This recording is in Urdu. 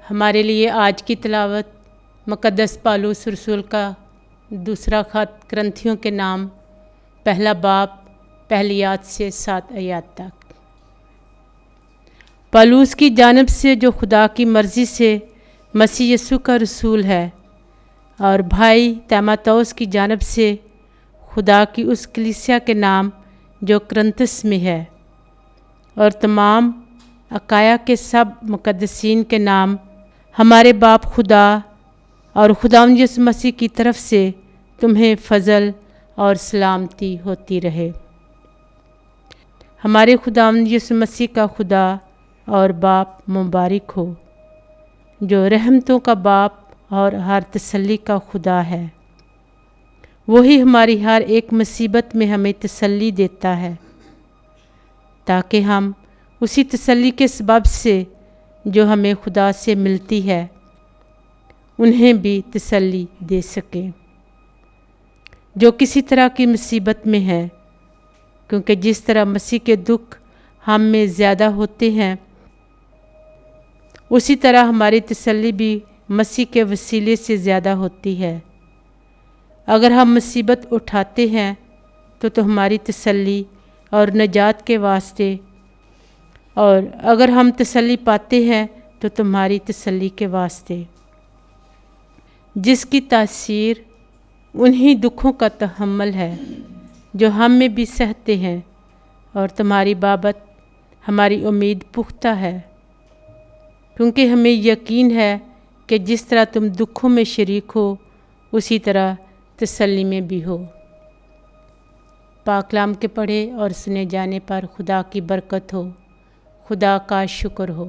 ہمارے لیے آج کی تلاوت مقدس پالوس رسول کا دوسرا خط کرنتھیوں کے نام پہلا باب پہلی آیت سے 7 آیات تک۔ پالوس کی جانب سے جو خدا کی مرضی سے مسیح یسوع کا رسول ہے، اور بھائی تیموتھوس کی جانب سے خدا کی اس کلیسیا کے نام جو کرنتس میں ہے، اور تمام اکایا کے سب مقدسین کے نام، ہمارے باپ خدا اور خداوند یسوع مسیح کی طرف سے تمہیں فضل اور سلامتی ہوتی رہے۔ ہمارے خداوند یسوع مسیح کا خدا اور باپ مبارک ہو، جو رحمتوں کا باپ اور ہر تسلی کا خدا ہے۔ وہی ہماری ہر ایک مصیبت میں ہمیں تسلی دیتا ہے، تاکہ ہم اسی تسلی کے سبب سے جو ہمیں خدا سے ملتی ہے انہیں بھی تسلی دے سکیں جو کسی طرح کی مصیبت میں ہے، کیونکہ جس طرح مسیح کے دکھ ہم میں زیادہ ہوتے ہیں، اسی طرح ہماری تسلی بھی مسیح کے وسیلے سے زیادہ ہوتی ہے۔ اگر ہم مصیبت اٹھاتے ہیں تو ہماری تسلی اور نجات کے واسطے، اور اگر ہم تسلی پاتے ہیں تو تمہاری تسلی کے واسطے، جس کی تاثیر انہی دکھوں کا تحمل ہے جو ہم میں بھی سہتے ہیں، اور تمہاری بابت ہماری امید پختہ ہے، کیونکہ ہمیں یقین ہے کہ جس طرح تم دکھوں میں شریک ہو اسی طرح تسلی میں بھی ہو۔ پاک کلام کے پڑھے اور سنے جانے پر خدا کی برکت ہو۔ خدا کا شکر ہو۔